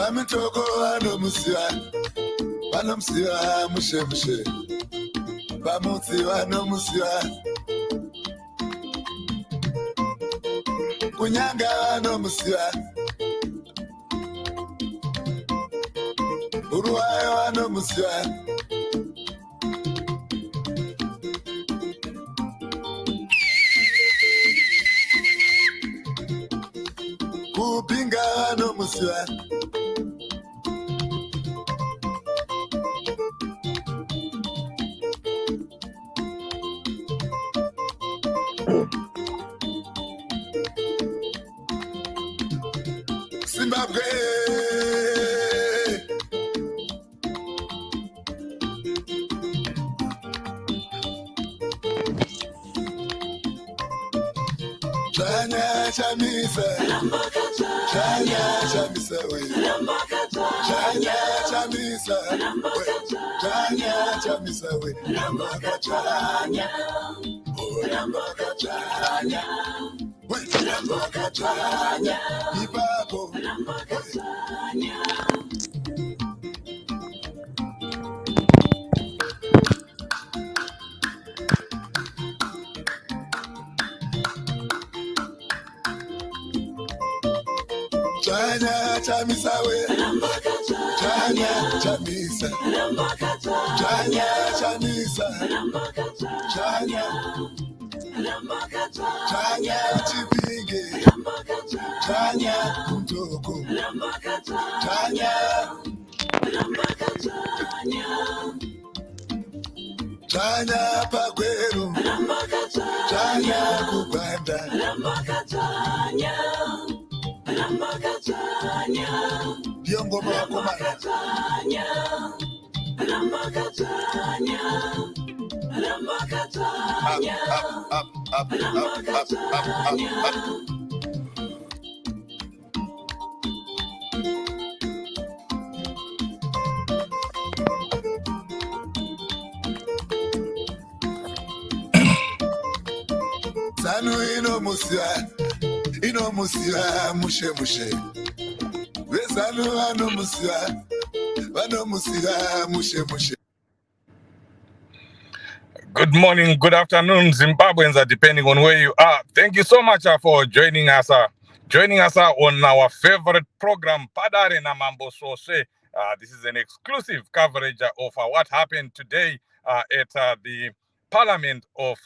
Bamitoko anomusiwa banomsiwa mushe mushe bamutsiwa nomusiwa kunyanga anomusiwa uruwayo anomusiwa kupinga anomusiwa Zimbabwe Chanya chamisa Chanya chamisa we Chanya chamisa Chanya chamisa we Lambaka chanya Lambaka chanya Lambaka chanya Ibako Lambaka chanya Chanya chamisa we Chanya chamisa Chanya chamisa Chanya Chanya chipinge Chanya kuntoko Chanya Chanya pagwero Chanya kubanda Diongo makomana up. Sanu inomusiwa mushe Sanu anomusiwa mushe. Good morning, good afternoon, Zimbabweans, depending on where you are. Thank you so much for joining us on our favorite program, PADARE na Mambo Sose. This is an exclusive coverage of what happened today at the Parliament of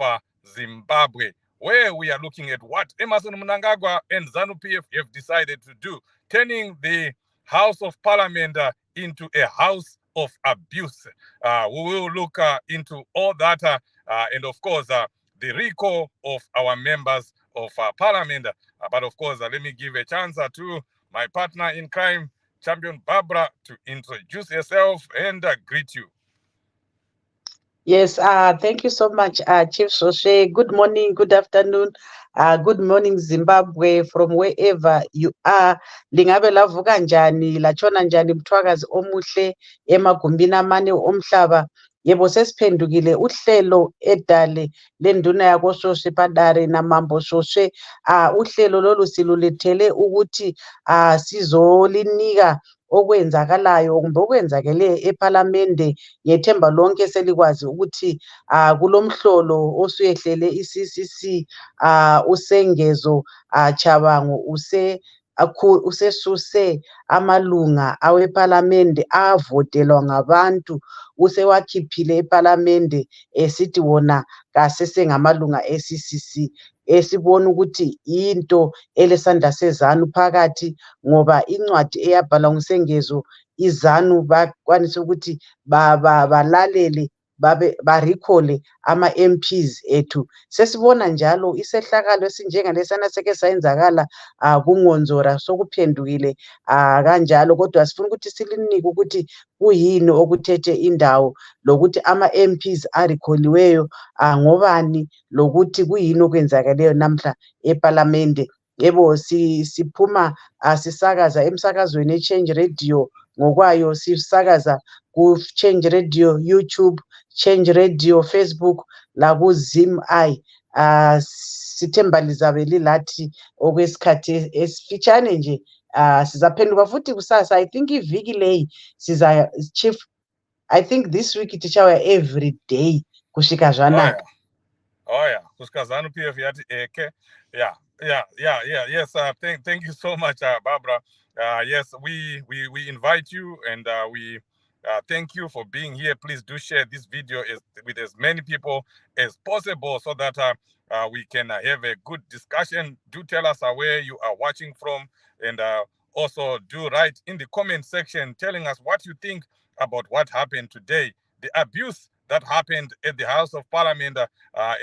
Zimbabwe, where we are looking at what Emmerson Mnangagwa and ZANU-PF have decided to do, turning the House of Parliament into a house of abuse. We will look into all that and of course the recall of our members of Parliament. But of course, let me give a chance to my partner in crime, Champion Barbara, to introduce herself and greet you. Yes, thank you so much, Chief Soshe. Good morning, good afternoon, good morning, Zimbabwe, from wherever you are. Lingabe lavuka njani, lachona njani mthwakazi omuhle, emagumbini amane omhlaba. Yebo sesiphendukile uhlelo edale lenduna yakososhe PADARE na Mambo Soshe. Uhlelo lolu silulethele ukuthi sizolinika okwenzakalayo kumbe okwenzakele eParliament. Ngethemba lonke selikwazi ukuthi kulomhlolo osuyehlele iCCC usengezo Chabango usesuse amalunga aweParliament avotelwa ngabantu, usewakhiphile eParliament esithi wona kasese ngamalunga eCCC. Esibona ukuthi into elesandla sezanu phakathi, ngoba incwadi eyabhalwa ngusengezo izanu bakwanisa ukuthi balalele barecall ama-MPs ethu. Sesibona njalo isehlakalo esinjengalesana seke sayenzakala kungonzora sokuphendukile kanjalo, kodwa sifuna ukuthi silinike ukuthi kuyini okuthethe indawo lokuthi ama-MPs arekholiweyo ngobani lokuthi kuyini okwenzakaleyo namhla eParliament. Yebo siphuma sisakaza emsakazweni eChange Radio ngokwayo, sisakaza ku Change Radio YouTube, Change Radio Facebook la ku ZimEye. Sithemba lizabe lilathi okwesikhathi esifitshane nje Sizaphenduka futhi kusasa. I think iviki leyi siza chief, I think this week tichauya every day kusvika zvanaka. Oh yeah, kusvika ZANU-PF yati eke. Yes, thank you so much, Barbara. Yes, we invite you, and we thank you for being here. Please do share this video with as many people as possible, so that we can have a good discussion. Do tell us where you are watching from, and also do write in the comment section telling us what you think about what happened today, the abuse that happened at the House of Parliament,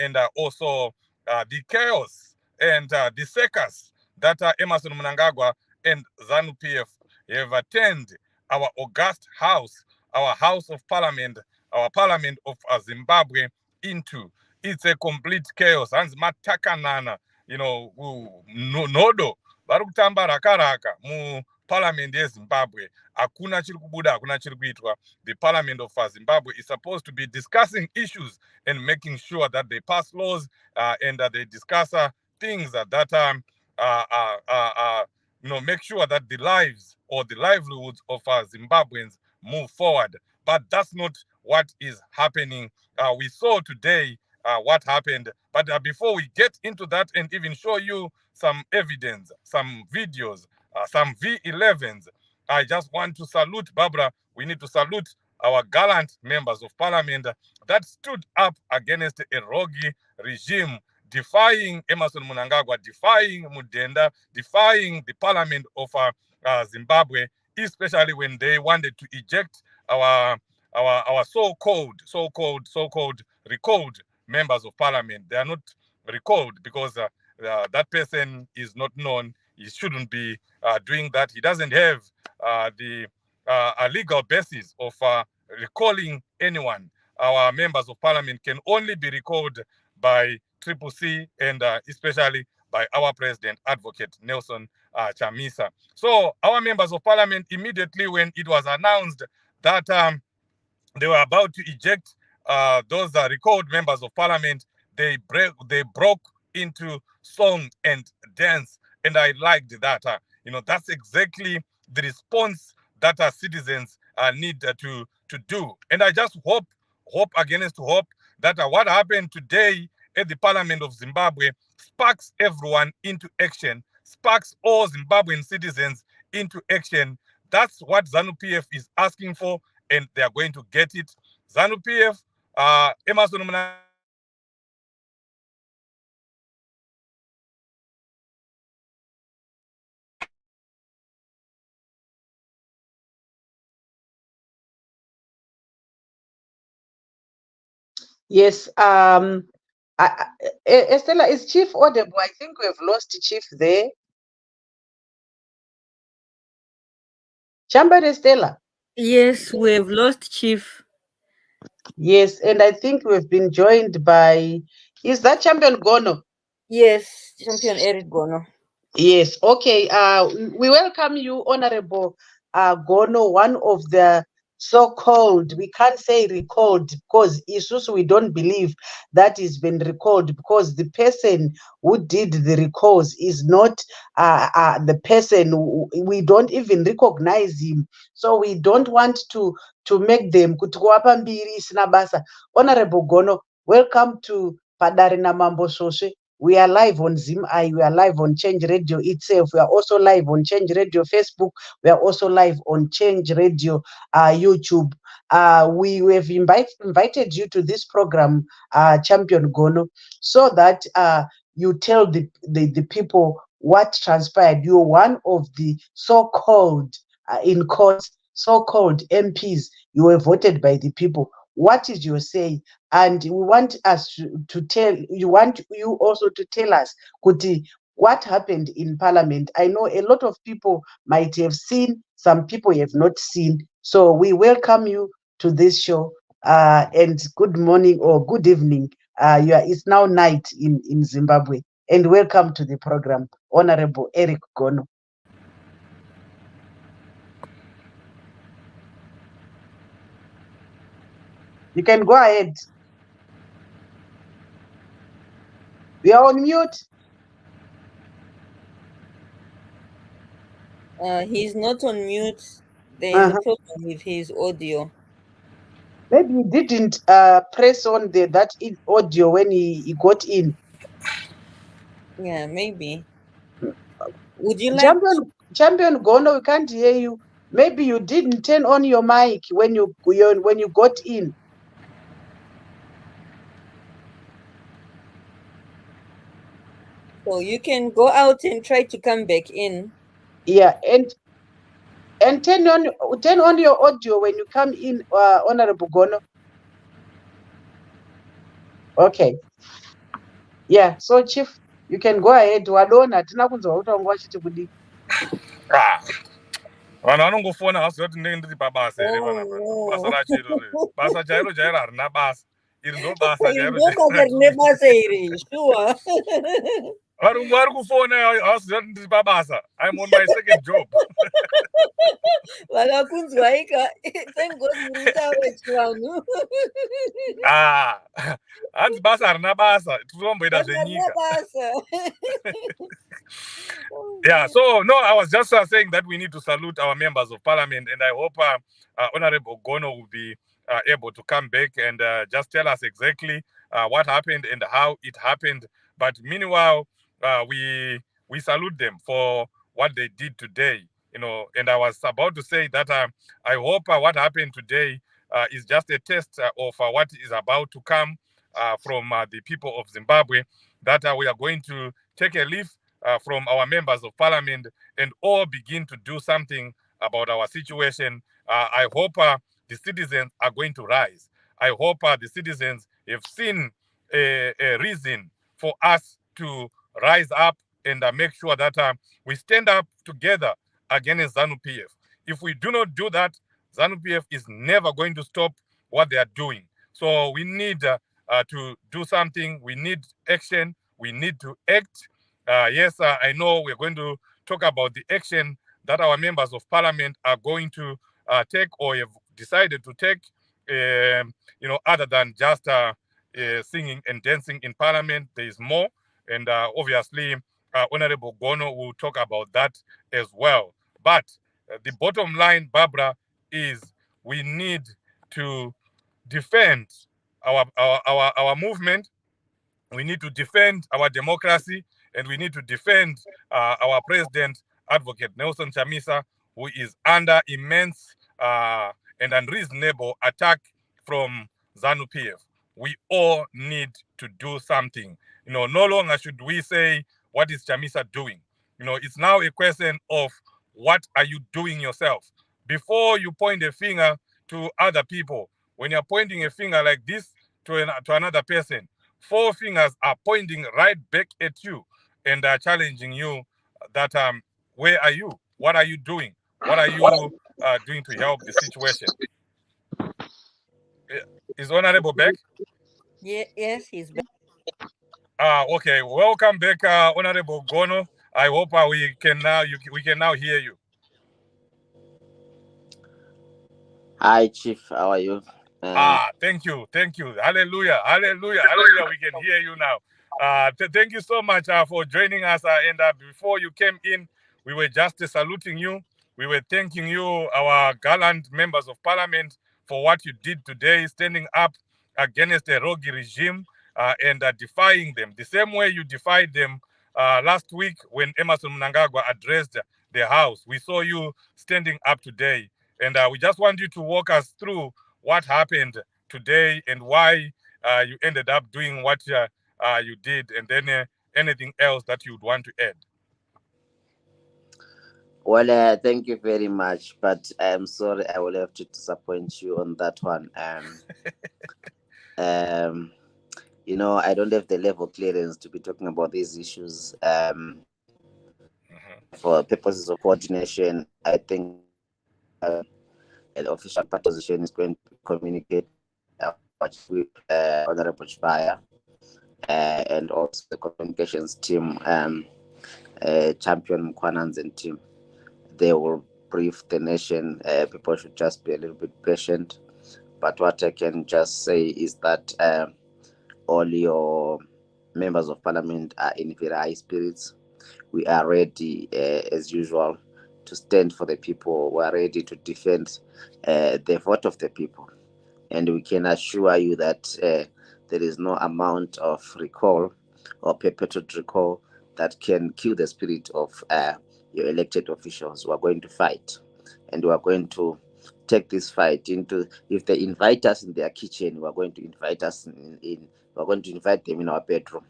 and also the chaos and the circus that Emmerson Mnangagwa and ZANU-PF have attended our august house, our House of Parliament, our Parliament of Zimbabwe into. It's a complete chaos. Hanzi matakanana, nodo vari kutamba raka mu Parliament yeZimbabwe. Hakuna chiri kubuda, hakuna chiri kuitwa. The Parliament of Zimbabwe is supposed to be discussing issues and making sure that they pass laws and that they discuss things that make sure that the lives or the livelihoods of Zimbabweans move forward. But that's not what is happening. We saw today what happened. But before we get into that and even show you some evidence, some videos, some V11s, I just want to salute Barbara. We need to salute our gallant members of parliament that stood up against a rogue regime, defying Emmerson Mnangagwa, defying Mudenda, defying the parliament of Zimbabwe, especially when they wanted to eject our so-called recalled members of parliament. They are not recalled because that person is not known. He shouldn't be doing that. He doesn't have a legal basis of recalling anyone. Our members of parliament can only be recalled by CCC and especially by our president, Advocate Nelson Chamisa. So our members of parliament, immediately when it was announced that they were about to eject those recalled members of parliament, they broke into song and dance, and I liked that. That's exactly the response that citizens need to do. And I just hope against hope that what happened today at the Parliament of Zimbabwe sparks everyone into action, sparks all Zimbabwean citizens into action. That's what ZANU-PF is asking for, and they are going to get it. ZANU-PF, Emmerson Mnangagwa. Yes, Estella, is Chief audible? I think we've lost Chief there. Chamber Estella. Yes, we have lost Chief. Yes, and I think we've been joined by, is that Champion Gono? Yes, Champion Eric Gono. Yes, okay. We welcome you, Honorable Gono, one of the so-called, we can't say recalled, because isusu we don't believe that is been recalled, because the person who did the recalls is not the person we don't even recognize him, so we don't want to make them kuti kuwapa mbiri isina basa. Honorable Gono, welcome to PADARE Namambo Soswe. We are live on ZimEye, we are live on Change Radio itself, we are also live on Change Radio Facebook, we are also live on Change Radio YouTube. We have invited you to this program, Champion Gono, so that you tell the people what transpired. You're one of the so-called, in courts, so-called MPs. You were voted by the people. What is your say? And we want us to tell you also to tell us, Kuti, what happened in Parliament. I know a lot of people might have seen, some people have not seen. So we welcome you to this show, and good morning or good evening. It's now night in Zimbabwe, and welcome to the program, Honorable Eric Gono. You can go ahead. We are on mute. He's not on mute. There is a problem with his audio. Maybe he didn't press on that audio when he got in. Yeah, maybe. Would you like? Champion Gono, we can't hear you. Maybe you didn't turn on your mic when you got in. So you can go out and try to come back in. Yeah, and turn on your audio when you come in, Honorable Gono. Okay. Yeah, so Chief, you can go ahead. Walona tina kunzwa kuti wanga wachiti kudi. Vanhu vanongofona asi kuti ndinenge ndiri pabasa here vanapa. Basa rachiro riri. Basa chairo harina basa. Iri ndo basa chairo sure. varungu vari kufona havaziva kuti ndiri pabasa. I'm on my second job. Vakakunzwaika. Thank God muri kutaura chivanhu. Hanzi basa harina basa. Tinomboita zvenyika. Yeah, so no, I was just saying that we need to salute our members of parliament, and I hope Honorable Gono will be able to come back and just tell us exactly what happened and how it happened. But meanwhile, we salute them for what they did today, you know. And I was about to say that I hope what happened today is just a test of what is about to come from the people of Zimbabwe, that we are going to take a leaf from our members of parliament and all begin to do something about our situation. I hope the citizens are going to rise. I hope the citizens have seen a reason for us to rise up and make sure that we stand up together against ZANU-PF. If we do not do that, ZANU-PF is never going to stop what they are doing. So we need to do something. We need action. We need to act. Yes, I know we're going to talk about the action that our members of parliament are going to take or have decided to take, you know, other than just singing and dancing in parliament. There is more. And obviously, Honorable Gono will talk about that as well. But the bottom line, Barbara, is we need to defend our movement. We need to defend our democracy. And we need to defend our president, Advocate Nelson Chamisa, who is under immense and unreasonable attack from ZANU-PF. We all need to do something. You know, no longer should we say, what is Chamisa doing? You know, it's now a question of what are you doing yourself? Before you point a finger to other people, when you're pointing a finger like this to another person, 4 fingers are pointing right back at you and challenging you that where are you? What are you doing? What are you doing to help the situation? Is Honorable back? Yes, he's back. Okay, welcome back, Honorable Gono. I hope we can now hear you. Hi, Chief. How are you? Thank you. Hallelujah. We can hear you now. Thank you so much for joining us. And before you came in, we were just saluting you. We were thanking you, our gallant members of parliament, for what you did today, standing up against the rogue regime and defying them. The same way you defied them last week when Emmerson Mnangagwa addressed the House. We saw you standing up today. And we just want you to walk us through what happened today and why you ended up doing what you did, and then anything else that you would want to add. Well, thank you very much, but I'm sorry I will have to disappoint you on that one. You know, I don't have the level clearance to be talking about these issues. For purposes of coordination, I think an official position is going to communicate with Honorable Chibaya and also the communications team, Champion Mkwanan's and team. They will brief the nation. People should just be a little bit patient. But what I can just say is that all your members of parliament are in very high spirits. We are ready, as usual, to stand for the people. We are ready to defend the vote of the people. And we can assure you that there is no amount of recall or perpetual recall that can kill the spirit of your elected officials. We are going to fight, and we are going to take this fight into, if they invite us in their kitchen, we are going to invite us we're going to invite them in our bedroom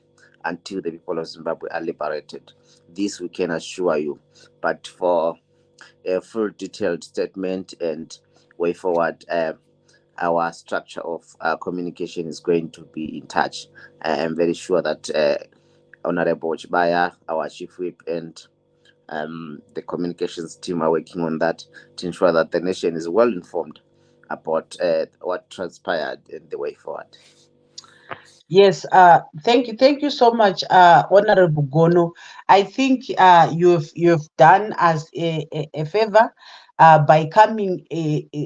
until the people of Zimbabwe are liberated. This we can assure you. But for a full detailed statement and way forward, our structure of communication is going to be in touch. I am very sure that Honorable Chibaya, our chief whip, and the communications team are working on that to ensure that the nation is well informed about what transpired and the way forward. Yes, thank you so much, Honorable Gono. I think you've done us a favor by coming.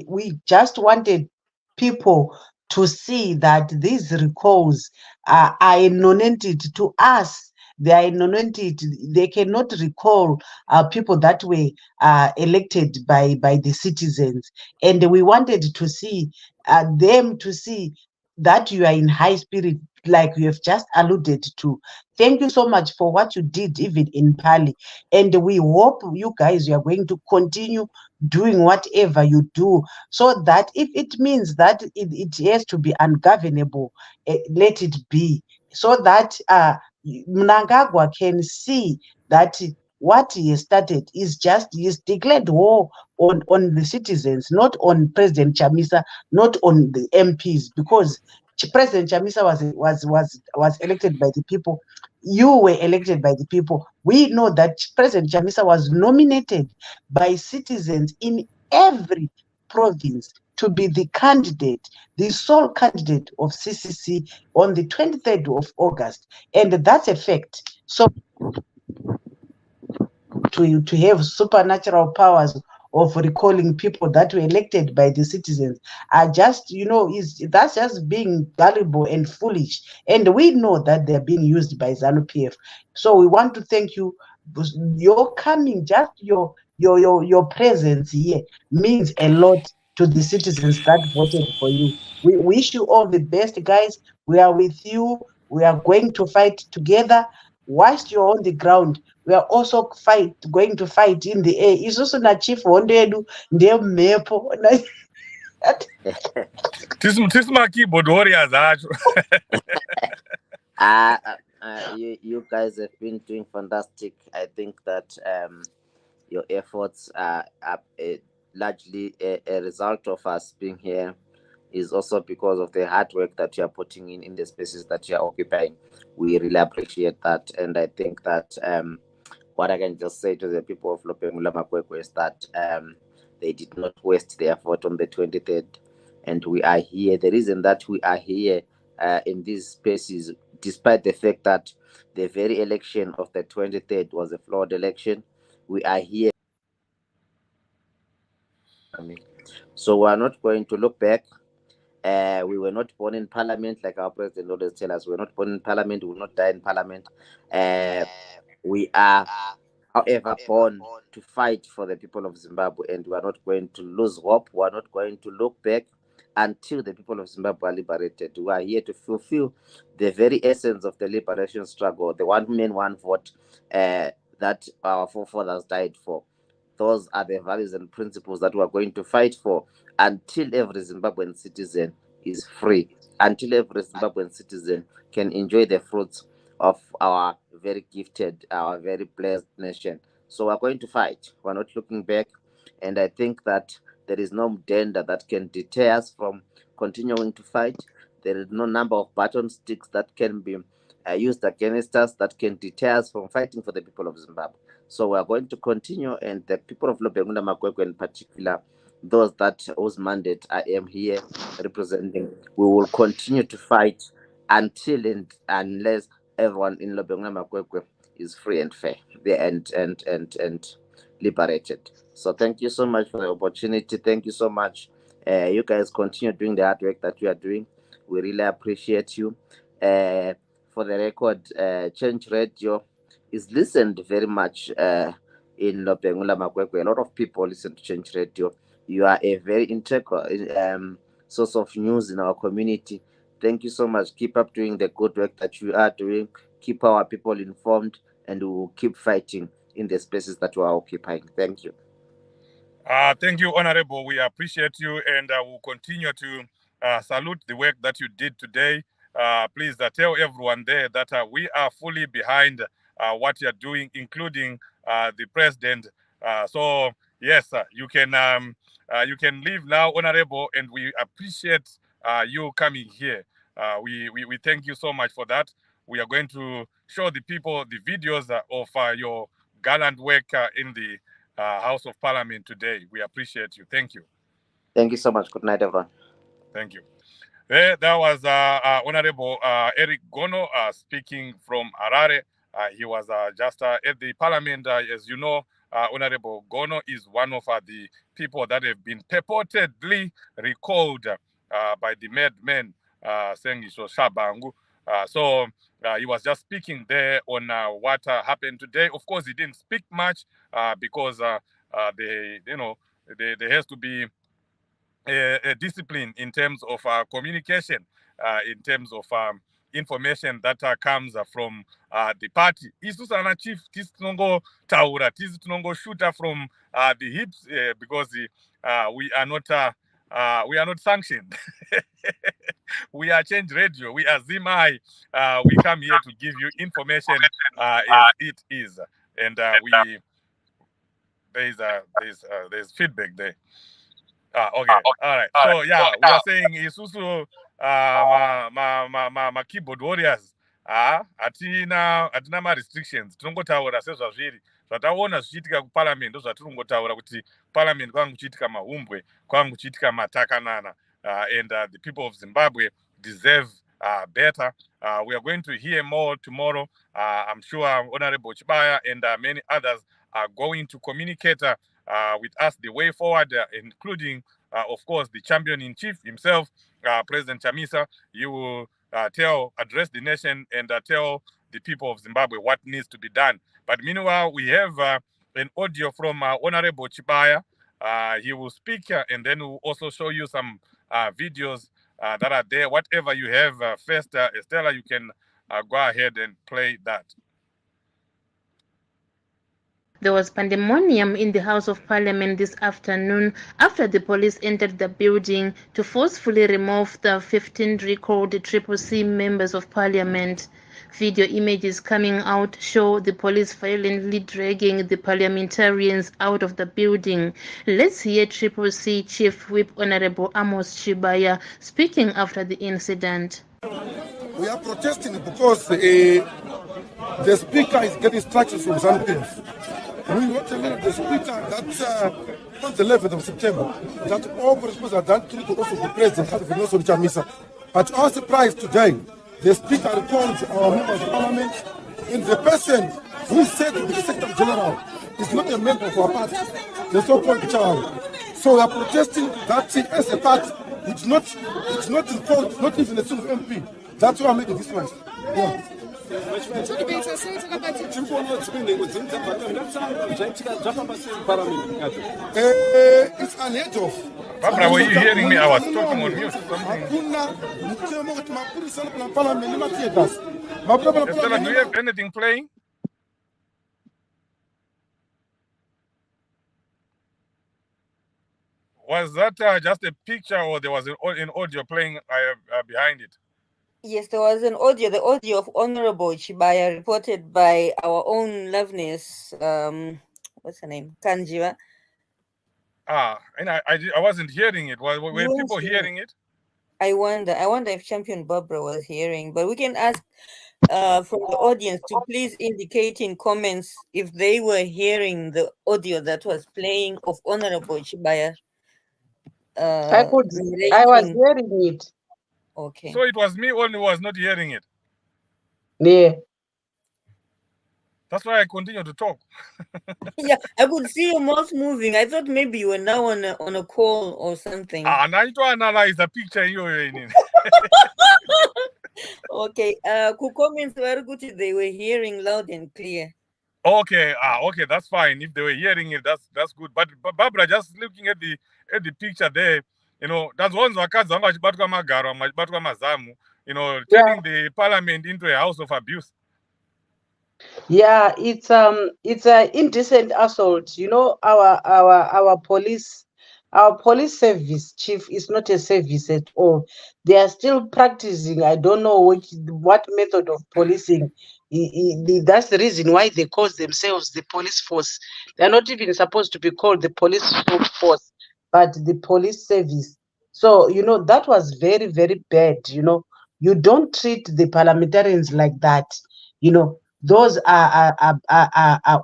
We just wanted people to see that these recalls are anointed to us. They are anointed. They cannot recall people that were elected by the citizens, and we wanted to see them to see that you are in high spirit, like you have just alluded to. Thank you so much for what you did, even in Pali. And we hope you guys, you are going to continue doing whatever you do, so that if it means that it has to be ungovernable, let it be, so that Mnangagwa can see that what he has started is just, he has declared war on the citizens, not on President Chamisa, not on the MPs, because President Chamisa was elected by the people. You were elected by the people. We know that President Chamisa was nominated by citizens in every province to be the candidate, the sole candidate of CCC on the 23rd of August. And that's a fact. So to have supernatural powers of recalling people that were elected by the citizens are just, that's just being gullible and foolish. And we know that they're being used by ZANU-PF. So we want to thank you. Your coming, just your presence here means a lot to the citizens that voted for you. We wish you all the best, guys. We are with you. We are going to fight together. Whilst you're on the ground, we are also going to fight in the air. Isusu na chief Hondedu ndiye mmepo. This my keyboard warriors. You guys have been doing fantastic. I think that your efforts are largely a result of us being here, is also because of the hard work that you are putting in the spaces that you are occupying. We really appreciate that. And I think that what I can just say to the people of Lopengula Makwekwe is that they did not waste their effort on the 23rd. And we are here. The reason that we are here in these spaces, despite the fact that the very election of the 23rd was a flawed election, we are here. So we are not going to look back. We were not born in parliament, like our president always tell us. We were not born in parliament. We will not die in parliament. We are, however, born to fight for the people of Zimbabwe, and we are not going to lose hope. We are not going to look back until the people of Zimbabwe are liberated. We are here to fulfill the very essence of the liberation struggle, the one man, one vote that our forefathers died for. Those are the values and principles that we are going to fight for until every Zimbabwean citizen is free, until every Zimbabwean citizen can enjoy the fruits of our very gifted, our very blessed nation. So we're going to fight. We're not looking back. And I think that there is no danger that can deter us from continuing to fight. There is no number of baton sticks that can be used against us that can deter us from fighting for the people of Zimbabwe. So we are going to continue, and the people of Lopengula Makwekwe in particular, those whose mandate I am here representing, we will continue to fight until and unless everyone in Lopengula Makwekwe is free and fair and liberated. So thank you so much for the opportunity. Thank you so much. You guys continue doing the hard work that you are doing. We really appreciate you. For the record, Change Radio is listened very much in Lopengula Makwekwe. A lot of people listen to Change Radio. You are a very integral source of news in our community. Thank you so much. Keep up doing the good work that you are doing. Keep our people informed, and we will keep fighting in the spaces that we are occupying. Thank you. Thank you, Honorable. We appreciate you, and we'll continue to salute the work that you did today. Please tell everyone there that we are fully behind what you're doing, including the president. So yes, you can leave now, Honorable, and we appreciate you coming here. We thank you so much for that. We are going to show the people the videos of your gallant work in the House of Parliament today. We appreciate you. Thank you. Thank you so much. Good night, everyone. Thank you. That was Honorable Eric Gono speaking from Harare. He was just at the Parliament. As you know, Honorable Gono is one of the people that have been purportedly recalled by the madmen saying it was Shabangu. So he was just speaking there on what happened today. Of course, he didn't speak much because there has to be a discipline in terms of communication, in terms of information that comes from the party. Isusana chief, this tinongo taura, this tinongo shooter from the hips because we are not sanctioned. We are Change Radio. We are Zimai. We come here to give you information as it is, and there's feedback there. Okay, all right. So yeah, we are saying Isusu ma keyboard warriors atina ma restrictions. Tinongotaura sezvazviri zvataona zvichiitika kuparliament ndozvatinongotaura kuti parliament kwanga kuchiitika mahumbwe, kwanga kuchiitika matakanana, and the people of Zimbabwe deserve better. We are going to hear more tomorrow. I'm sure Honorable Chibaya and many others are going to communicate with us the way forward, including, of course, the champion-in-chief himself, President Chamisa. You will address the nation and tell the people of Zimbabwe what needs to be done. But meanwhile, we have an audio from Honorable Chibaya. He will speak and then we'll also show you some videos that are there. Whatever you have first, Estella, you can go ahead and play that. There was pandemonium in the House of Parliament this afternoon after the police entered the building to forcefully remove the 15 recalled CCC members of Parliament. Video images coming out show the police violently dragging the parliamentarians out of the building. Let's hear CCC Chief Whip Honorable Amos Chibaya speaking after the incident. We are protesting because the Speaker is getting instructions from some things. We want to let the Speaker that on the 11th of September that all correspondence are done to also the President and also the Chamisa. But to our surprise today, the Speaker recalled our members of Parliament, and the person who said to be the Secretary General is not a member of our party, the so-called child. So we are protesting that as a party, it's not recalled, not even a single MP. That's why I'm making this one. Yeah. It's unheard of. Barbara, were you hearing me? I was talking on mute. Estella, do you have anything playing? Was that just a picture or there was an audio playing behind it? Yes, there was an audio, the audio of Honorable Chibaya reported by our own Loveness, what's her name, Kanjiwa. And I wasn't hearing it. Were people hearing it? I wonder if Champion Barbara was hearing, but we can ask from the audience to please indicate in comments if they were hearing the audio that was playing of Honorable Chibaya. I was hearing it. Okay. So it was me only who was not hearing it. Yeah. That's why I continue to talk. Yeah, I could see your mouth moving. I thought maybe you were now on a call or something. Now you to analyze the picture you're in. Okay. Who comments were good? They were hearing loud and clear. Okay, okay, that's fine. If they were hearing it, that's good. But Barbara, just looking at the picture there, that's one Yeah. turning the parliament into a house of abuse. Yeah, it's a indecent assault. Our police service chief is not a service at all. They are still practicing. I don't know what method of policing. That's the reason why they call themselves the police force. They are not even supposed to be called the police force, but the police service. So that was very, very bad. You don't treat the parliamentarians like that. Those are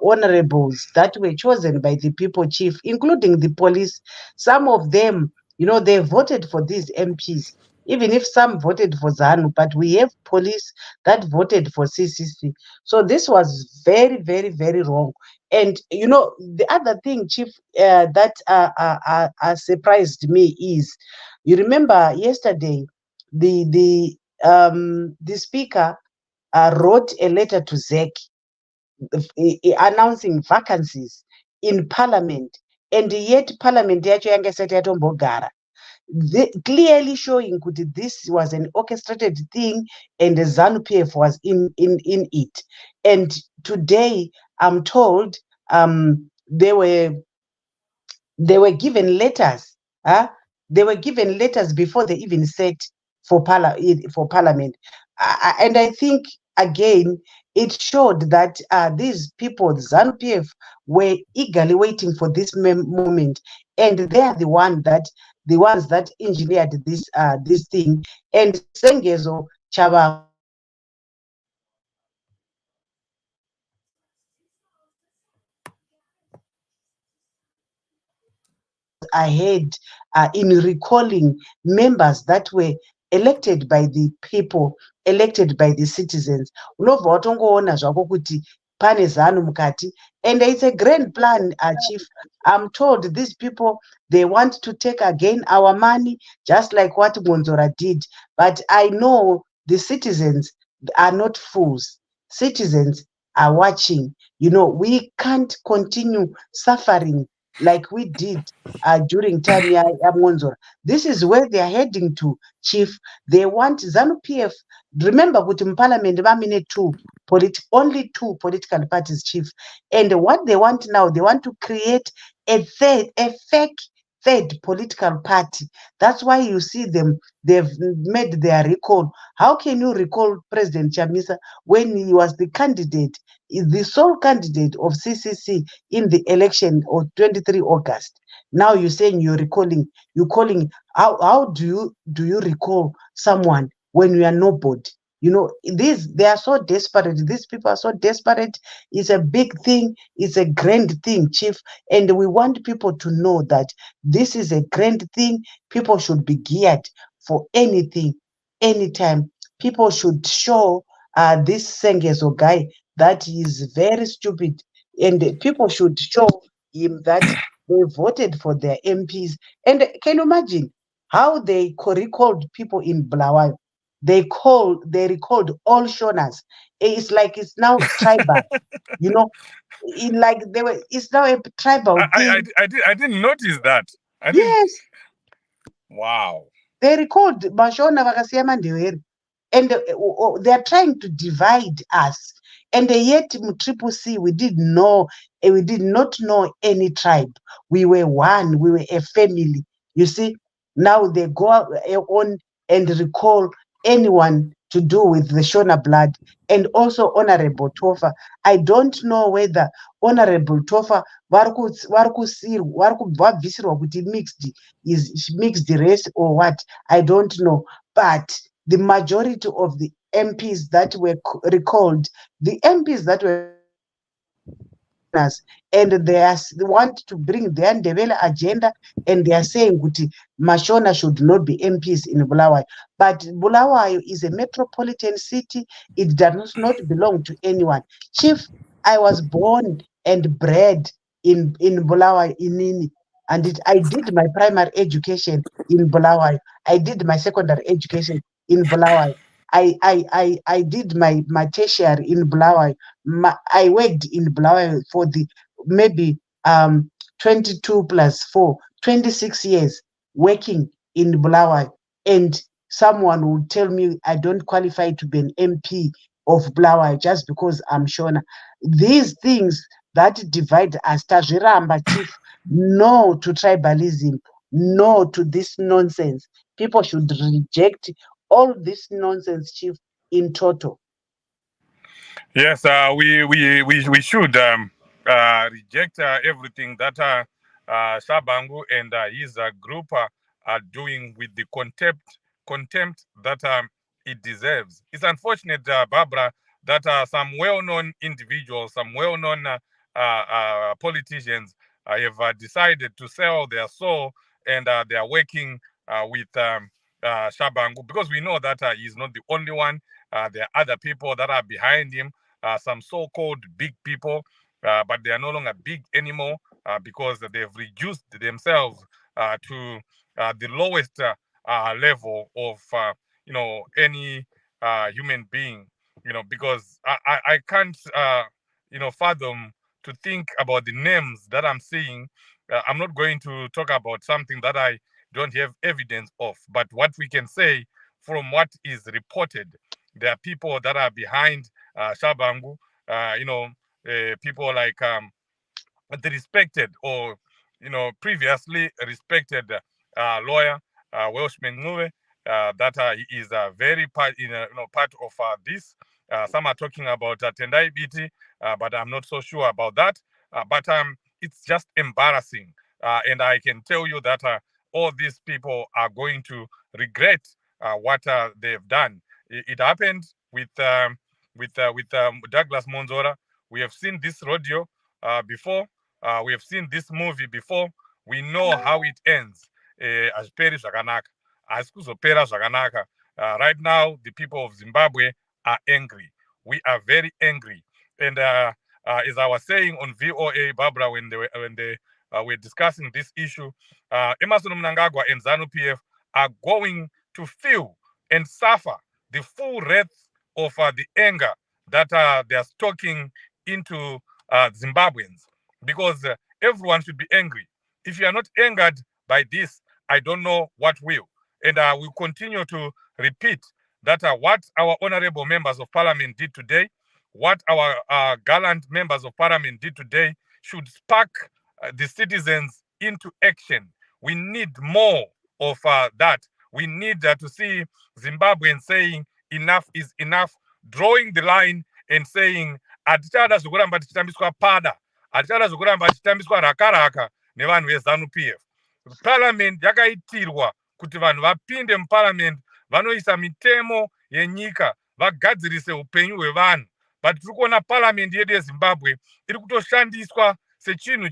honorables that were chosen by the people, chief, including the police. Some of them, they voted for these MPs, even if some voted for ZANU, but we have police that voted for CCC. So this was very, very, very wrong. And, the other thing, chief, that surprised me is, you remember yesterday, the speaker wrote a letter to ZEC announcing vacancies in parliament, and yet parliament yacho yanga isati yatombogara, clearly showing that this was an orchestrated thing and the ZANU-PF was in it. And today I'm told they were given letters. They were given letters before they even set for parliament. And I think, again, it showed that these people, the ZANU-PF, were eagerly waiting for this moment, and they are the ones that engineered this thing. And Sengezo Chaba ahead in recalling members that were elected by the people, elected by the citizens. Unobva watongoona zvako kuti pane ZANU mukati, and it's a grand plan, chief. I'm told these people, they want to take again our money, just like what Gonzora did. But I know the citizens are not fools. Citizens are watching. We can't continue suffering like we did during time Monzora. This is where they are heading to, chief. They want ZANU-PF. Remember, in parliament, only two political parties, chief. And what they want now, they want to create a fake third political party. That's why you see them, they've made their recall. How can you recall President Chamisa when he was the candidate, the sole candidate of CCC in the election of 23 August? Now you're saying you're calling. How do you recall someone when you are nobody? They are so desperate. These people are so desperate. It's a big thing. It's a grand thing, chief. And we want people to know that this is a grand thing. People should be geared for anything, anytime. People should show this Sengezo guy that he is very stupid. And people should show him that they voted for their MPs. And can you imagine how they recalled people in Bulawayo? They recalled all Shonas. It's like it's now tribal, it's now a tribal thing. I didn't notice that. Yes. Wow. They recalled Mashona Vakasiya Mandeweri. And they are trying to divide us. And yet, Triple C, we did not know any tribe. We were one. We were a family. You see, now they go on and recall anyone to do with the Shona blood, and also Honorable Tofa. I don't know whether Honorable Tofa mixed race or what. I don't know, but the majority of the MPs that were recalled, the MPs that were and they want to bring their Ndebele agenda, and they are saying that Mashona should not be MPs in Bulawayo. But Bulawayo is a metropolitan city. It does not belong to anyone. Chief, I was born and bred in Bulawayo, in Nini. And I did my primary education in Bulawayo. I did my secondary education in Bulawayo. I did my tertiary in Bulawayo. I worked in Bulawayo for the maybe 22 plus 4, 26 years working in Bulawayo, and someone would tell me I don't qualify to be an MP of Bulawayo just because I'm Shona. These things that divide us, tazviramba, Chief. No to tribalism, no to this nonsense. People should reject all this nonsense, Chief, in total. Yes, we should reject everything that Shabangu and his group are doing with the contempt that it deserves. It's unfortunate, Barbara, that some well-known individuals, some well-known politicians have decided to sell their soul, and they are working with Shabangu, because we know that he's not the only one. There are other people that are behind him, some so-called big people, but they are no longer big anymore because they've reduced themselves to the lowest level of any human being. Because I can't fathom to think about the names that I'm seeing. I'm not going to talk about something that I don't have evidence of, but what we can say from what is reported, there are people that are behind Shabangu, people like the respected or previously respected lawyer Welshman Move, that he is very part of this. Some are talking about Tendai BT, but I'm not so sure about that. But it's just embarrassing, and I can tell you that all these people are going to regret what they've done. It happened with Douglas Monzora. We have seen this rodeo before. We have seen this movie before. We know how it ends. Aziperi zvakanaka. Azikuzopera zvakanaka. Right now, the people of Zimbabwe are angry. We are very angry. And as I was saying on VOA, Barbara, when they were discussing this issue, Emmerson Mnangagwa and ZANU-PF are going to feel and suffer the full wrath of the anger that they are stoking into Zimbabweans, because everyone should be angry. If you are not angered by this, I don't know what will. And we continue to repeat that what our honorable members of parliament did today, what our gallant members of parliament did today, should spark the citizens into action. We need more of that. We need to see Zimbabweans saying enough is enough, drawing the line and saying atichada zvokuramba tichitambiswa pada, atichada zvokuramba tichitambiswa rakaraka nevanhu veZANU-PF. Parliament yakaitirwa kuti vanhu vapinde muparliament vanoisa mitemo yenyika, vagadzirise upenyu hwevanhu. But tiri kuona parliament yedu yeZimbabwe iri kutoshandiswa sechinhu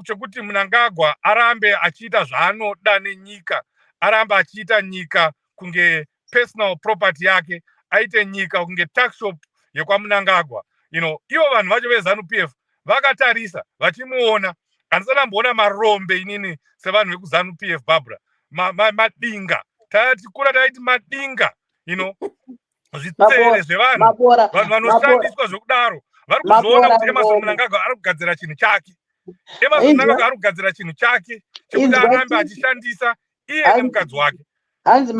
chekuti Mnangagwa arambe achiita zvaanoda nenyika, arambe achiita nyika kunge personal property yake, aite nyika kunge tax shop yekwaMnangagwa. Ivo vanhu vacho veZANU-PF vakatarisa vachimuona. Handisati ndamboona marombe inini sevanhu vekuZANU-PF, Barbara. Madinga tikura taiti madinga, zvitsere zvevanhu, vanhu vanoshandiswa zvokudaro. Vari kuzoona kuti Emmerson Mnangagwa ari kugadzira chinhu chake. Emmerson Mnangagwa ari kugadzira chinhu chake chekuti arambe achishandisa iye nemukadzi wake. Anonzi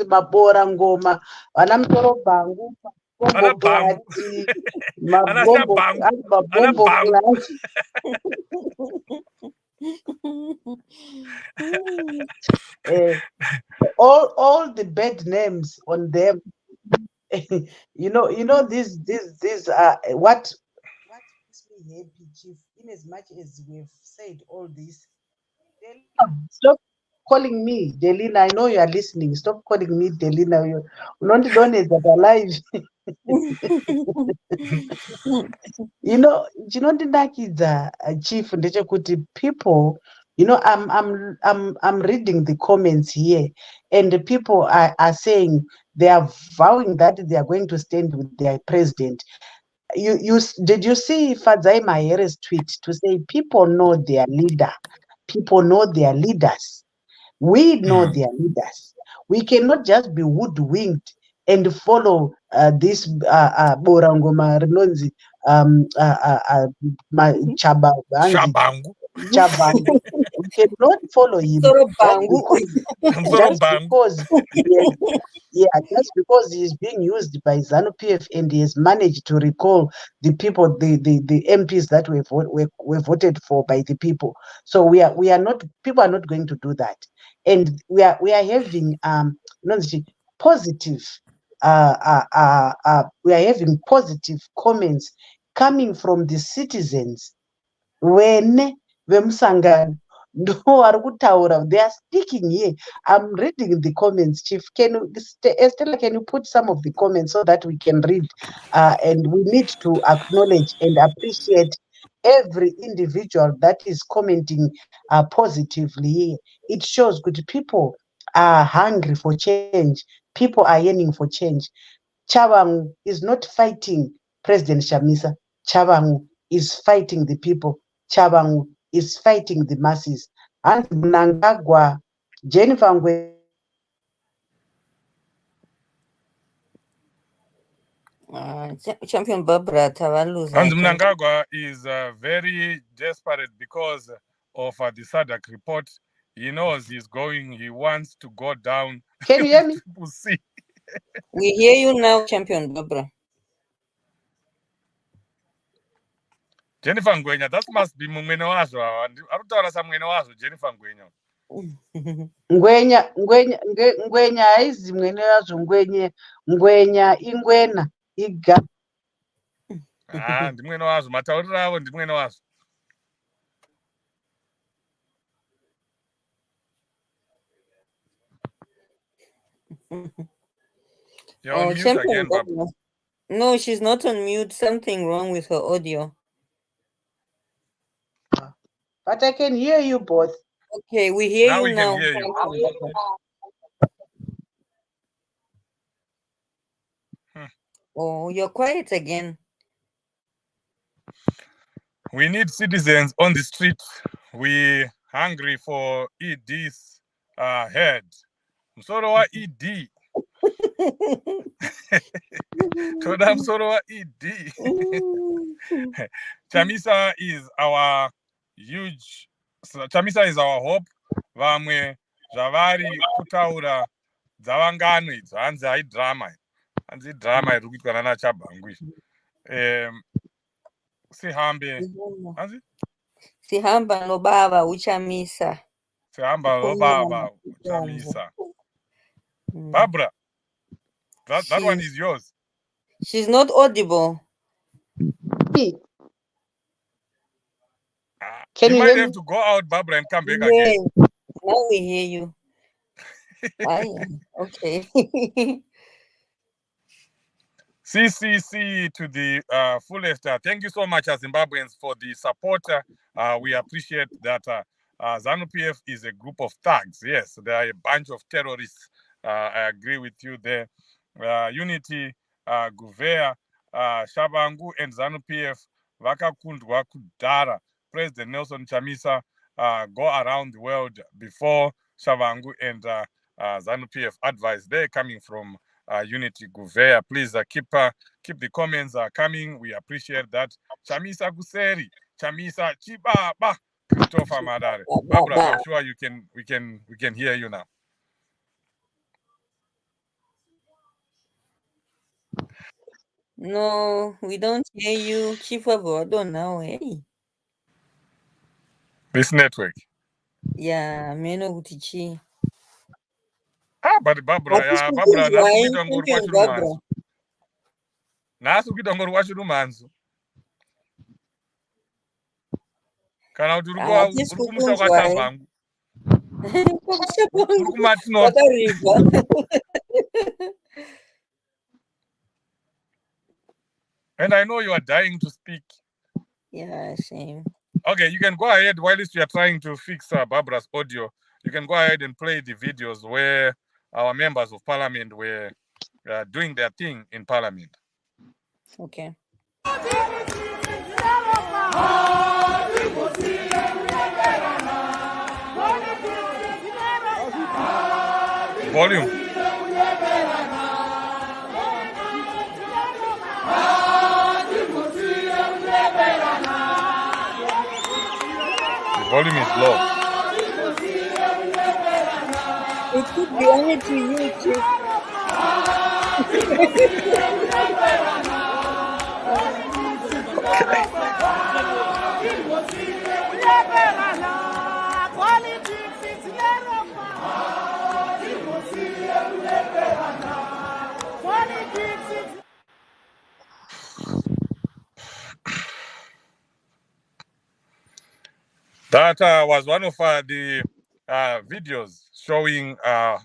mabora ngoma, vana mutoro bhangu, all the bad names on them. These are what makes me happy, Chief. In as much as we've said all this, stop calling me Delina. I know you are listening. Stop calling me Delina. You're not alive. Chinondinakidza, Chief, ndechekuti people, I'm reading the comments here, and the people are saying they are vowing that they are going to stand with their president. Did you see Fadzai Mahere's tweet to say people know their leader, people know their leaders? We know their leaders. We cannot just be hoodwinked and follow this Borangoma Renonzi Shabangu. Chabangu. We cannot follow him just because he is being used by ZANU-PF and he has managed to recall the people, the MPs that were voted for by the people. So we are not, people are not going to do that, and we are having positive we are having positive comments coming from the citizens when vemusangano ndo vari kutaura, they are speaking here. I'm reading the comments. Chief, Estella, can you put some of the comments so that we can read? And we need to acknowledge and appreciate every individual that is commenting positively here. It shows good people are hungry for change. People are yearning for change. Chabangu is not fighting President Chamisa. Chabangu is fighting the people. Chabangu is fighting the masses. And Mnangagwa, Jennifer Ngwe. Champion Barbara Tavaluza. And Mnangagwa is very desperate because of the SADC report. He knows he wants to go down. Can you hear me? See. We hear you now, Champion Barbara. Jennifer Ngwenya, that must be Mumene Wazo. Arutaura some Mwene Wazo, Jennifer Ngwenya. Ngwenya haizi Mwene Wazo, Ngwenya ingwena iga. Ndi Mwene Wazo, mataurira awo ndi Mwene Wazo. You're on mute again, Barbara. No, she's not on mute. Something wrong with her audio. But I can hear you both. Okay, we hear Now you we now. can hear you. Oh, you're quiet again. We need citizens on the street. We're hungry for ED's head. Msoro wa ED. Toda msoro wa ED. Chamisa is our huge. Chamisa is our hope. Vamwe zvavari kutaura dzavangano idzo hanzi hai drama. Hanzi drama iri kuitwa nana Chabangu. Sihambe. Hanzi? Sihamba no baba uchamisa. Sihamba no baba uchamisa. Barbara, that one is yours. She's not audible. Can you you might hear have me? to go out, Barbara, and come back again. Now we hear you. Okay. CCC to the fullest. Thank you so much, Zimbabweans, for the support. We appreciate that. ZANU-PF is a group of thugs. Yes, they are a bunch of terrorists. I agree with you there. Unity, Guvea, Shabangu, and ZANU-PF vakakundwa kudhara. President Nelson Chamisa go around the world before Shabangu and ZANU-PF advice. They're coming from Unity Guvea. Please keep the comments coming. We appreciate that. Chamisa Guseri, Chamisa Chibaba, Christopher Madare. Barbara, I'm sure we can hear you now. No, we don't hear you. Chief of Ordo now, hey. This network. Yeah, meno utichi. But Barbara, Barbara, nasu kitongoro wachirumanzu. Kana kuti uri kumusha kwa Chabangu. Uri kumatino. And I know you are dying to speak. Yeah, shame. Okay, you can go ahead while we are trying to fix Barbara's audio. You can go ahead and play the videos where our members of parliament were doing their thing in parliament. Okay. volume. The volume is low. It could be only to you, Chief. That was one of the videos showing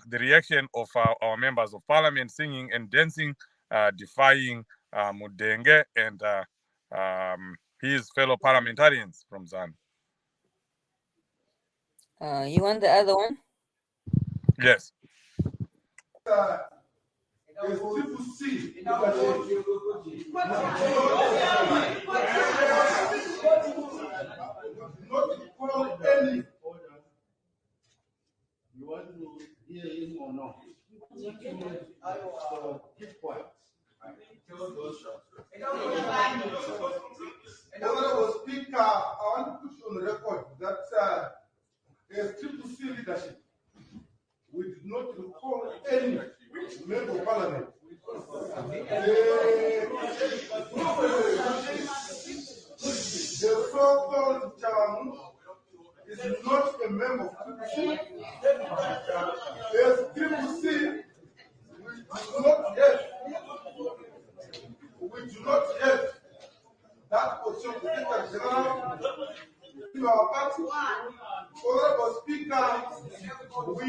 the reaction of our members of parliament singing and dancing, defying Mudenge and his fellow parliamentarians from ZANU. You want the other one? Yes. You want to hear him or not? So keep quiet. Honorable Speaker, I want to put on the record that as CCC leadership, we did not recall any member of parliament. The so-called Chairman is not a member of CCC. As CCC, we do not have that position of Secretary General in our party. Honorable Speaker, we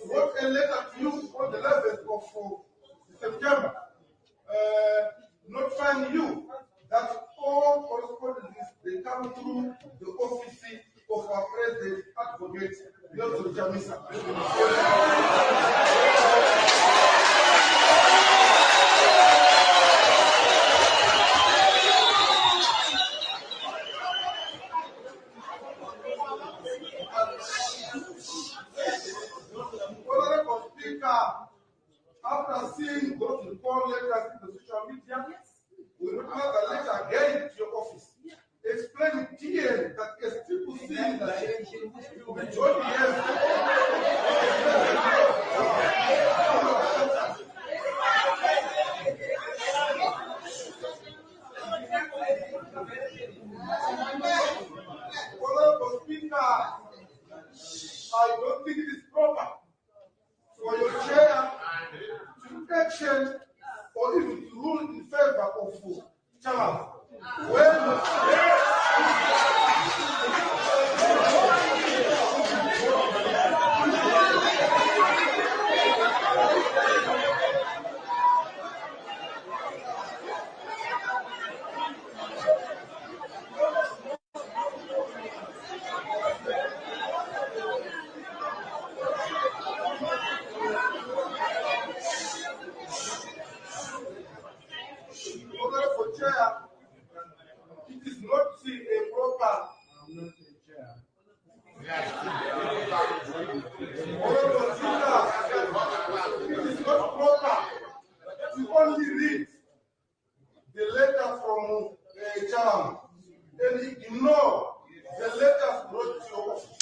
wrote a letter to you on the 11th of September, notifying you that all correspondences they come through the office of our President Advocate, Nelson Chamisa. Honorable Speaker, after seeing those recall letters in the social media, we will have a letter again to your office, explaining clearly that as people see that we don't have Honorable Speaker, I don't think it is proper for your chair to action or even to rule in favor of Charles. Honorable Chair, it is not a proper. Honorable Speaker, it is not proper to only read the letter from Chairman and ignore the letters brought to your office.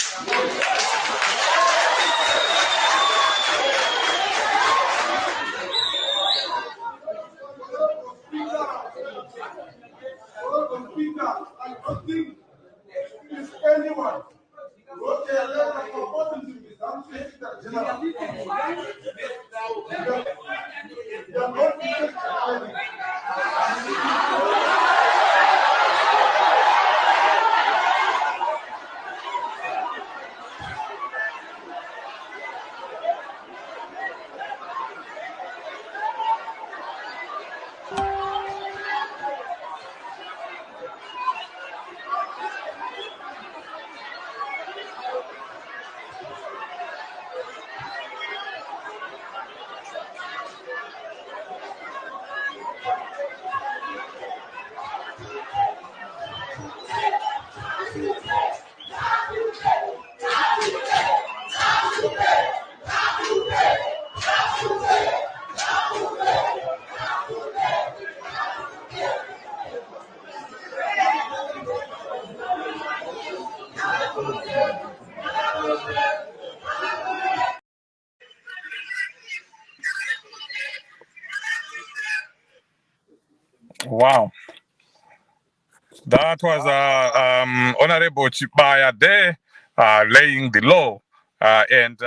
Honorable Speaker, I don't think if anyone wrote a letter purporting to be Secretary General, they are not Wow. That was Honorable Chibaya there laying the law and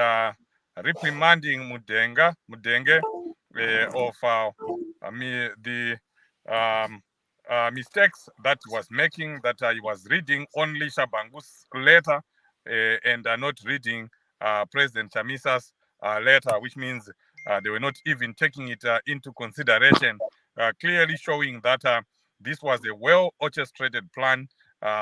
reprimanding Mudenge of the mistakes that he was making, that he was reading only Shabangu's letter and not reading President Chamisa's letter, which means they were not even taking it into consideration, clearly showing that this was a well-orchestrated plan,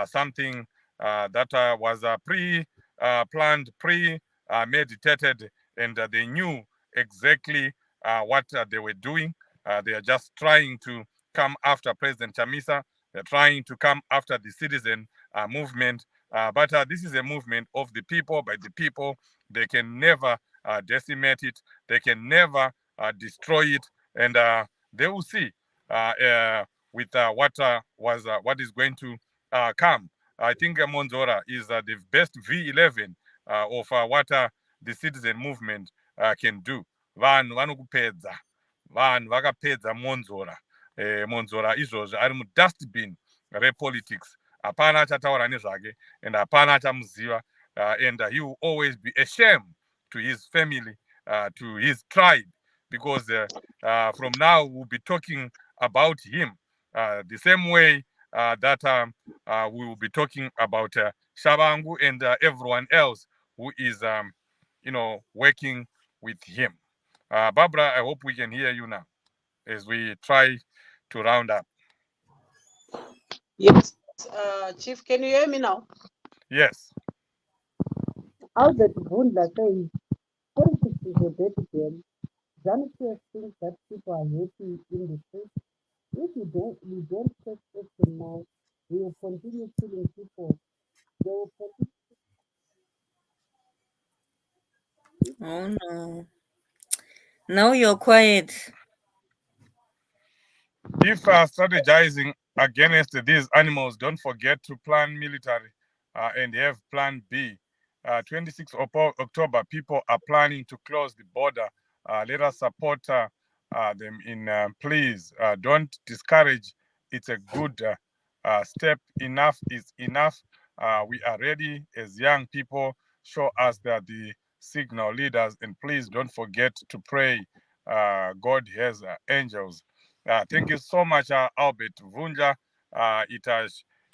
something that was pre-planned, pre-meditated, and they knew exactly what they were doing. They are just trying to come after President Chamisa. They're trying to come after the citizen movement. But this is a movement of the people, by the people. They can never decimate it. They can never destroy it. And they will see with what is going to come. I think Monzora is the best V11 of what the citizen movement can do. Vanhu vanokupedza, vanhu vakapedza Monzora. Monzora izvozvo ari mudustbin repolitics. Hapana achataura nezvake and hapana achamuziva, and he will always be a shame to his family, to his tribe, because from now we'll be talking about him the same way that we will be talking about Shabangu and everyone else who is, working with him. Barbara, I hope we can hear you now as we try to round up. Yes, Chief, can you hear me now? Yes. Albert Bundla says, politics is a dirty game. Zanzibar thinks that people are happy in the streets. If we don't take action now, we will continue killing people. They will continue. Oh no. Now you're quiet. If strategizing against these animals, don't forget to plan military and have plan B. 26th October, people are planning to close the border. Let us support them in, please, don't discourage. It's a good step. Enough is enough. We are ready as young people. Show us that the signal leaders, and please don't forget to pray. God has angels. Thank you so much, Albert Vunja.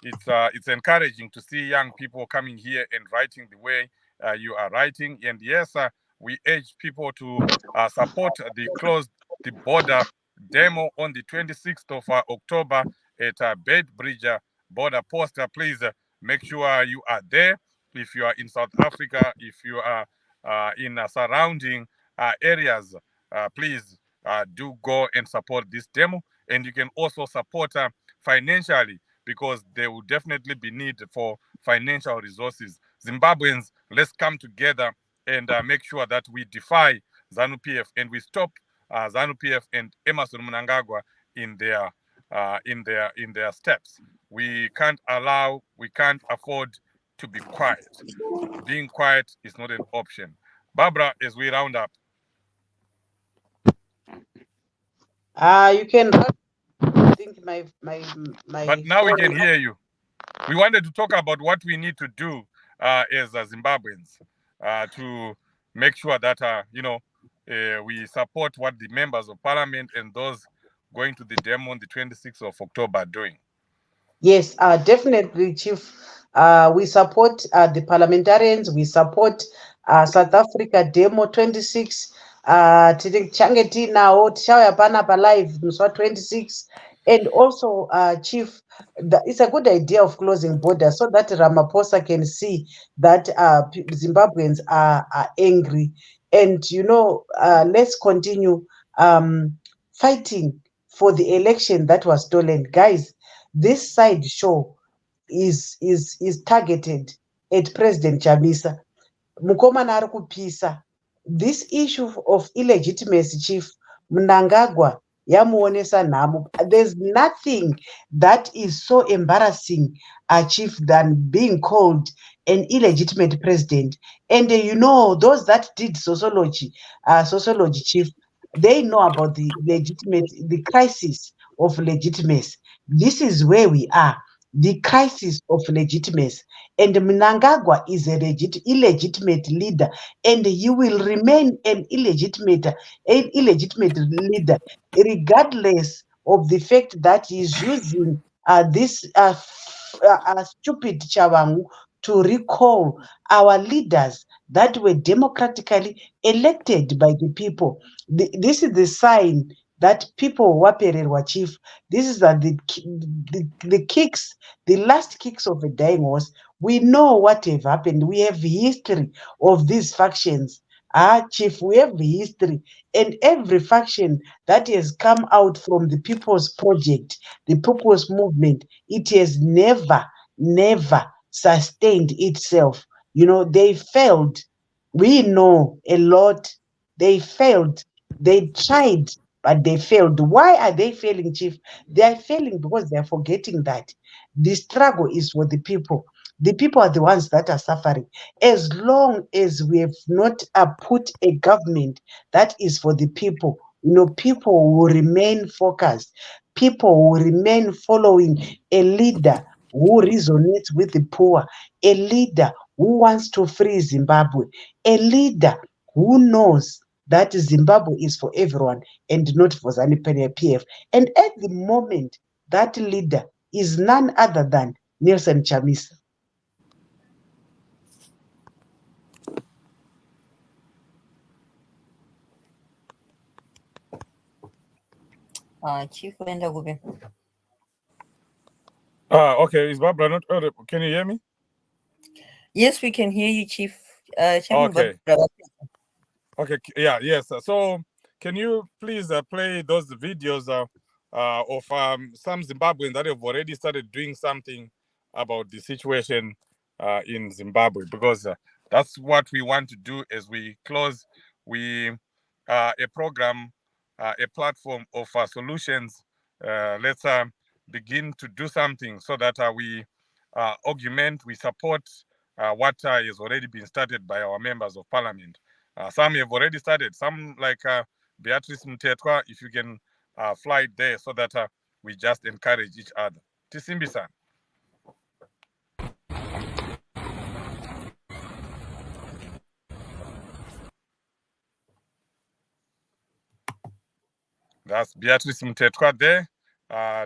It's encouraging to see young people coming here and writing the way you are writing. And yes, we urge people to support the closed the border demo on the 26th of October at Bedbridge border post. Please make sure you are there. If you are in South Africa, if you are in surrounding areas, please do go and support this demo. And you can also support financially, because there will definitely be need for financial resources. Zimbabweans, let's come together and make sure that we defy ZANU-PF and we stop ZANU-PF and Emmerson Mnangagwa in their steps. We can't afford to be quiet. Being quiet is not an option. Barbara, as we round up. You can. I think my. But now we can hear you. We wanted to talk about what we need to do as Zimbabweans to make sure that we support what the members of parliament and those going to the demo on the 26th of October are doing. Yes, definitely, Chief. We support the parliamentarians. We support South Africa demo 26. Change now tichauya panapa live muswa 26. And also, Chief, it's a good idea of closing borders so that Ramaphosa can see that Zimbabweans are angry. And, let's continue fighting for the election that was stolen. Guys, this side show is targeted at President Chamisa. Mukomana ari kupisa. This issue of illegitimacy, Chief, Mnangagwa yamuonesa nhamo. There's nothing that is so embarrassing, Chief, than being called an illegitimate president. And those that did sociology, Chief, they know about the crisis of legitimacy. This is where we are, the crisis of legitimacy. And Mnangagwa is a illegitimate leader, and he will remain an illegitimate leader, regardless of the fact that he's using this stupid Chabangu to recall our leaders that were democratically elected by the people. This is the sign that people wapererwa chief. This is the kicks, the last kicks of a dying horse. We know what have happened. We have history of these factions. Chief, we have history, and every faction that has come out from the People's Project, the People's Movement, it has never sustained itself. You know, they failed. We know a lot. They failed. They tried, but they failed. Why are they failing, Chief? They are failing because they are forgetting that the struggle is for the people. The people are the ones that are suffering. As long as we have not put a government that is for the people, you know, people will remain focused. People will remain following a leader who resonates with the poor, a leader who wants to free Zimbabwe, a leader who knows that Zimbabwe is for everyone and not for ZANU-PF. And at the moment, that leader is none other than Nelson Chamisa. Chief Ndagube. Okay, is Barbara not audible? Can you hear me? Yes, we can hear you, Chief. Okay. Okay, yes. So can you please play those videos of some Zimbabweans that have already started doing something about the situation in Zimbabwe? Because that's what we want to do as we close. We a program, a platform of solutions. Let's begin to do something so that we augment, we support what has already been started by our members of parliament. Some have already started, some like Beatrice Mtetwa, if you can fly it there so that we just encourage each other. Tisimbi-san. That's Beatrice Mtetwa there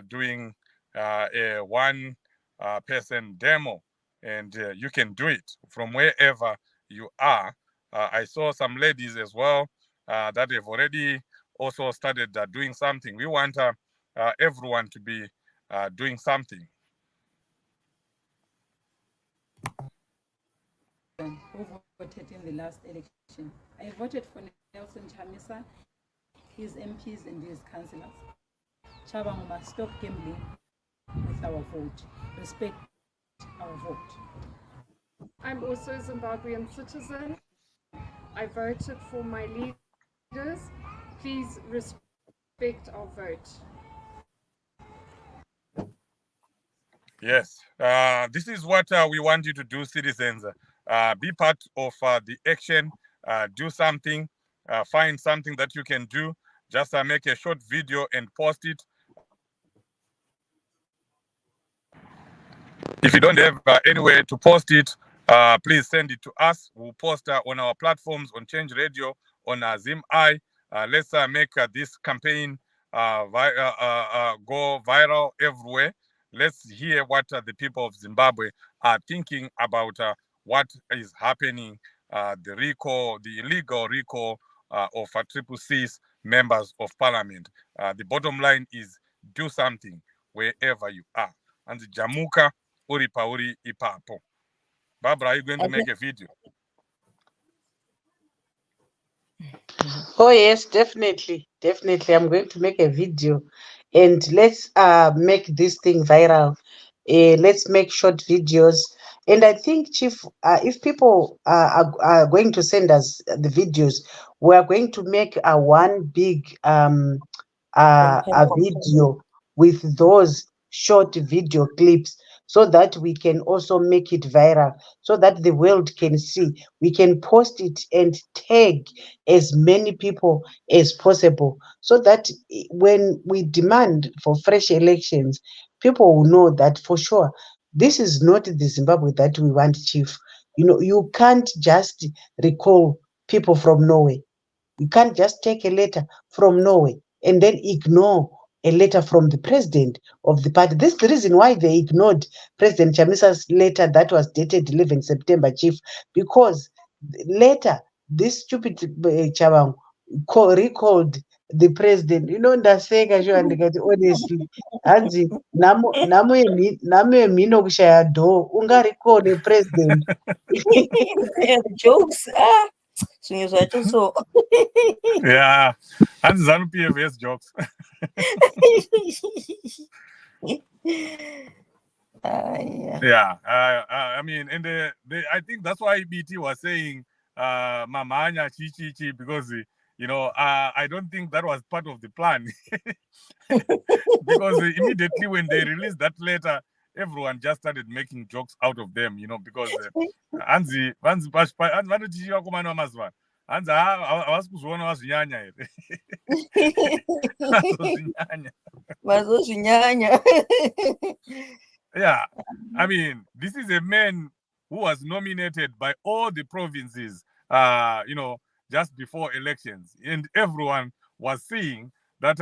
doing a one-person demo, and you can do it from wherever you are. I saw some ladies as well that have already also started doing something. We want everyone to be doing something. Who voted in the last election? I voted for Nelson Chamisa, his MPs and his councillors. Chabangu must stop gambling with our vote. Respect our vote. I'm also a Zimbabwean citizen. I voted for my leaders. Please respect our vote. Yes, this is what we want you to do, citizens. Be part of the action, do something, find something that you can do. Just make a short video and post it. If you don't have anywhere to post it, please send it to us. We'll post on our platforms, on Change Radio, on ZimEye. Let's make this campaign go viral everywhere. Let's hear what the people of Zimbabwe are thinking about what is happening, the illegal recall of CCC's members of parliament. The bottom line is do something wherever you are. And the Jamuka uri pauri ipapo. Barbara, are you going to make a video? Oh yes, definitely. I'm going to make a video, and let's make this thing viral. Let's make short videos, and I think, Chief, if people are going to send us the videos, we are going to make one big a video with those short video clips, so that we can also make it viral, so that the world can see. We can post it and tag as many people as possible, so that when we demand for fresh elections, people will know that for sure this is not the Zimbabwe that we want, Chief. You can't just recall people from Norway. You can't just take a letter from Norway and then ignore a letter from the president of the party. This is the reason why they ignored President Chamisa's letter that was dated 11 September, Chief, because later this stupid Chabang recalled the president. Ndaseka sure ndikati honestly, hanzi namo yemhino kushaya dhoo ungarecall the president. Jokes. So. Yeah, and Zanu PFS jokes. Yeah. I mean, and I think that's why BT was saying Mamanya Chichi, because I don't think that was part of the plan. Because immediately when they released that letter, everyone just started making jokes out of them, because Anzi Anzi awasi kuzoona wazvinyanya here. Vazozvinyanya. Yeah, I mean, this is a man who was nominated by all the provinces, just before elections, and everyone was seeing that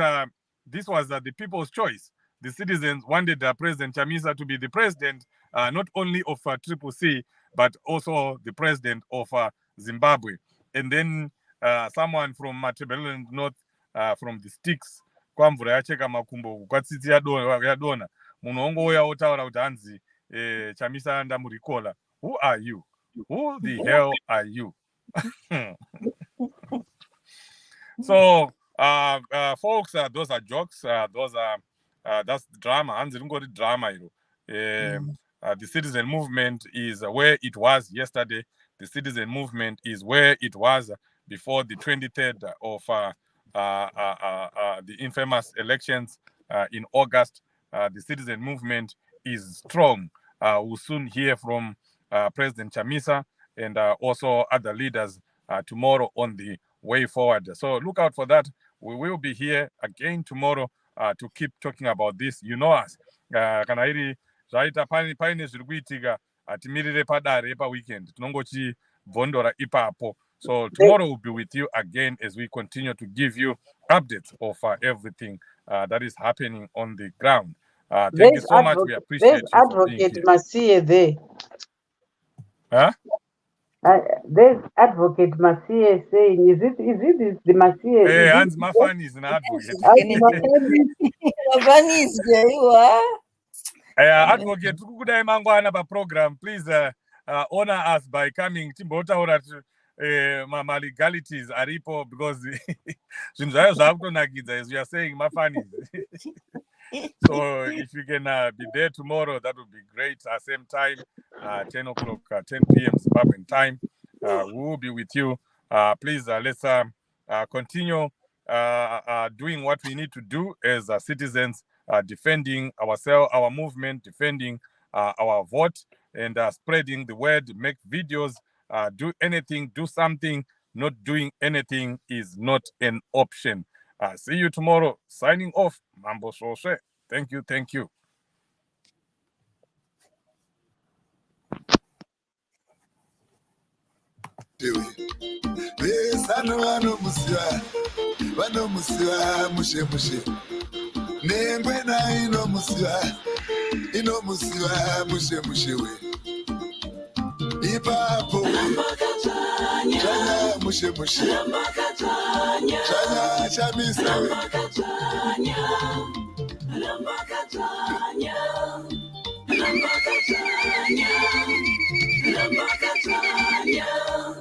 this was the people's choice. The citizens wanted President Chamisa to be the president, not only of CCC, but also the president of Zimbabwe. And then someone from Matabeleland North, from the sticks, kwamvura yacheka makumbo kwatsitsi yadona munhu ongoya otaura kuti hanzi Chamisa ndamurikola. Who are you? Who the hell are you? So folks, those are jokes, that's drama. Hanzi ringori drama iro. The citizen movement is where it was yesterday. The citizen movement is where it was before the 23rd of the infamous elections in August. The citizen movement is strong. We'll soon hear from President Chamisa and also other leaders tomorrow on the way forward. So look out for that. We will be here again tomorrow to keep talking about this. You know us. Kana iri zvaita paine zviri kuitika timirire padare weekend tinongochivhondora ipapo. So tomorrow we'll be with you again as we continue to give you updates of everything that is happening on the ground. Thank you so much. We appreciate you for being here. Advocate Masie there. Huh? There's Advocate Masie saying, is it the Masie? Hey, Hans Mafani is an advocate. Mafani is there, you are. Advocate, kudai mangwana pa program, please honor us by coming. Timbotaura my legalities aripo, because as we are saying, Mafani. So if you can be there tomorrow, that would be great. Same time, 10 o'clock, 10 p.m. Zimbabwean time. We will be with you. Please, let's continue doing what we need to do as citizens, defending ourselves, our movement, defending our vote, and spreading the word, make videos, do anything, do something. Not doing anything is not an option. See you tomorrow. Signing off. Mambo Sose. Thank you. Thank you. Ipapo Chanya mushe Chanya Chamisa